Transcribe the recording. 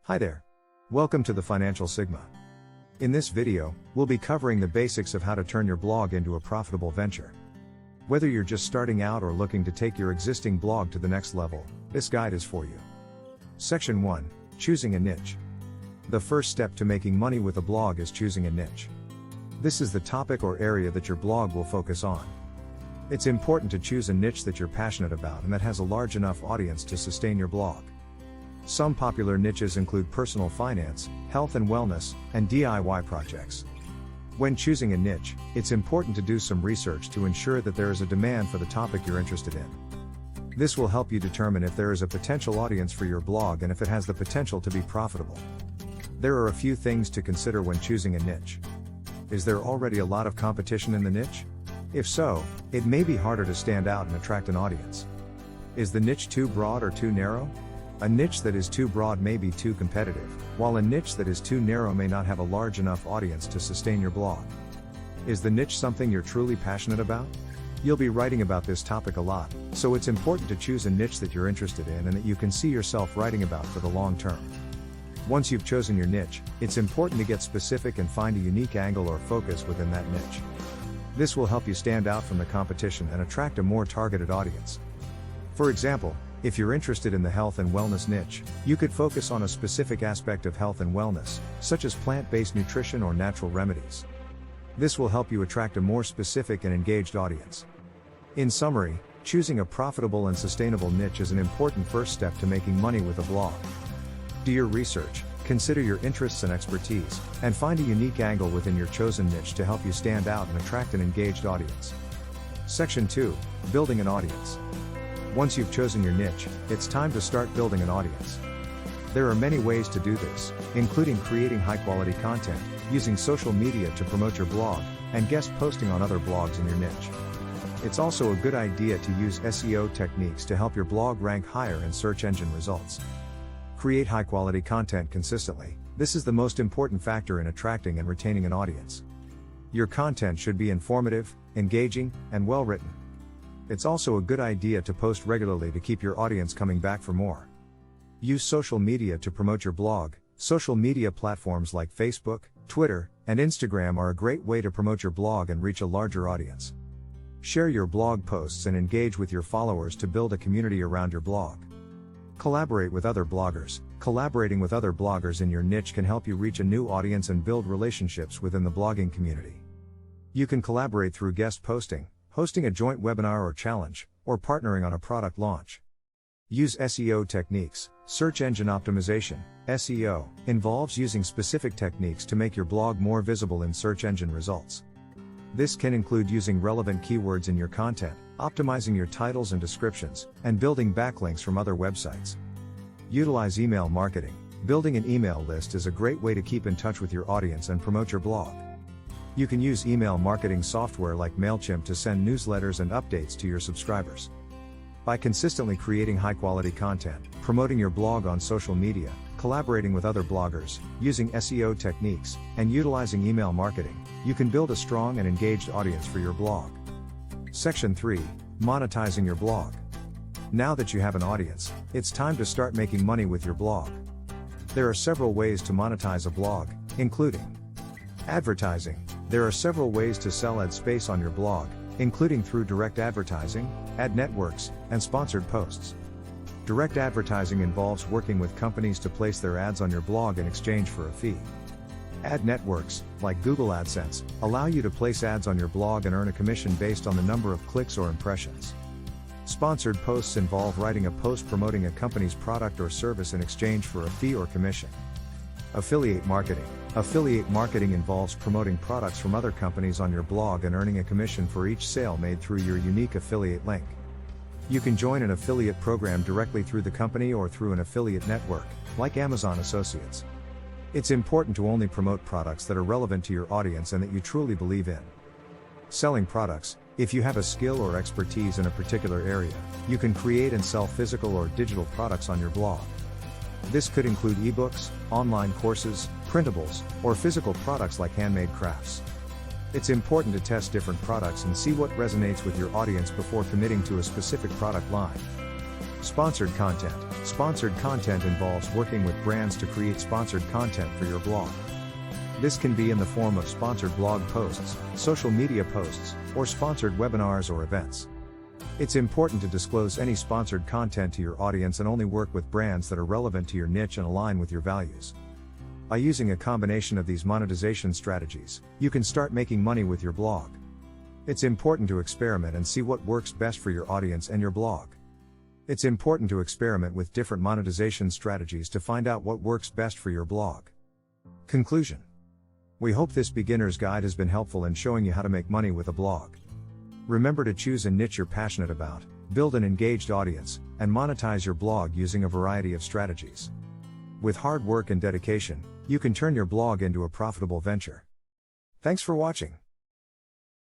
Hi there. Welcome to the Financial Sigma. In this video, we'll be covering the basics of how to turn your blog into a profitable venture. Whether you're just starting out or looking to take your existing blog to the next level, this guide is for you. Section 1. Choosing a niche. The first step to making money with a blog is choosing a niche. This is the topic or area that your blog will focus on. It's important to choose a niche that you're passionate about and that has a large enough audience to sustain your blog. Some popular niches include personal finance, health and wellness, and DIY projects. When choosing a niche, it's important to do some research to ensure that there is a demand for the topic you're interested in. This will help you determine if there is a potential audience for your blog and if it has the potential to be profitable. There are a few things to consider when choosing a niche. Is there already a lot of competition in the niche? If so, it may be harder to stand out and attract an audience. Is the niche too broad or too narrow? A niche that is too broad may be too competitive, while a niche that is too narrow may not have a large enough audience to sustain your blog. Is the niche something you're truly passionate about? You'll be writing about this topic a lot, so it's important to choose a niche that you're interested in and that you can see yourself writing about for the long term. Once you've chosen your niche, it's important to get specific and find a unique angle or focus within that niche. This will help you stand out from the competition and attract a more targeted audience. For example, if you're interested in the health and wellness niche, you could focus on a specific aspect of health and wellness, such as plant-based nutrition or natural remedies. This will help you attract a more specific and engaged audience. In summary, choosing a profitable and sustainable niche is an important first step to making money with a blog. Do your research, consider your interests and expertise, and find a unique angle within your chosen niche to help you stand out and attract an engaged audience. Section 2. Building an audience. Once you've chosen your niche, it's time to start building an audience. There are many ways to do this, including creating high-quality content, using social media to promote your blog, and guest posting on other blogs in your niche. It's also a good idea to use SEO techniques to help your blog rank higher in search engine results. Create high-quality content consistently. This is the most important factor in attracting and retaining an audience. Your content should be informative, engaging, and well-written. It's also a good idea to post regularly to keep your audience coming back for more. Use social media to promote your blog. Social media platforms like Facebook, Twitter, and Instagram are a great way to promote your blog and reach a larger audience. Share your blog posts and engage with your followers to build a community around your blog. Collaborate with other bloggers. Collaborating with other bloggers in your niche can help you reach a new audience and build relationships within the blogging community. You can collaborate through guest posting, hosting a joint webinar or challenge, or partnering on a product launch. Use SEO techniques. Search engine optimization, SEO, involves using specific techniques to make your blog more visible in search engine results. This can include using relevant keywords in your content, optimizing your titles and descriptions, and building backlinks from other websites. Utilize email marketing. Building an email list is a great way to keep in touch with your audience and promote your blog. You can use email marketing software like MailChimp to send newsletters and updates to your subscribers. By consistently creating high-quality content, promoting your blog on social media, collaborating with other bloggers, using SEO techniques, and utilizing email marketing, you can build a strong and engaged audience for your blog. Section 3. Monetizing your blog. Now that you have an audience, it's time to start making money with your blog. There are several ways to monetize a blog, including advertising. There are several ways to sell ad space on your blog, including through direct advertising, ad networks, and sponsored posts. Direct advertising involves working with companies to place their ads on your blog in exchange for a fee. Ad networks, like Google AdSense, allow you to place ads on your blog and earn a commission based on the number of clicks or impressions. Sponsored posts involve writing a post promoting a company's product or service in exchange for a fee or commission. Affiliate marketing. Affiliate marketing involves promoting products from other companies on your blog and earning a commission for each sale made through your unique affiliate link. You can join an affiliate program directly through the company or through an affiliate network, like Amazon Associates. It's important to only promote products that are relevant to your audience and that you truly believe in. Selling products. If you have a skill or expertise in a particular area, you can create and sell physical or digital products on your blog. This could include ebooks, online courses, printables, or physical products like handmade crafts. It's important to test different products and see what resonates with your audience before committing to a specific product line. Sponsored content. Sponsored content involves working with brands to create sponsored content for your blog. This can be in the form of sponsored blog posts, social media posts, or sponsored webinars or events. It's important to disclose any sponsored content to your audience and only work with brands that are relevant to your niche and align with your values. By using a combination of these monetization strategies, you can start making money with your blog. It's important to experiment and see what works best for your audience and your blog. It's important to experiment with different monetization strategies to find out what works best for your blog. Conclusion. We hope this beginner's guide has been helpful in showing you how to make money with a blog. Remember to choose a niche you're passionate about, build an engaged audience, and monetize your blog using a variety of strategies. With hard work and dedication, you can turn your blog into a profitable venture. Thanks for watching.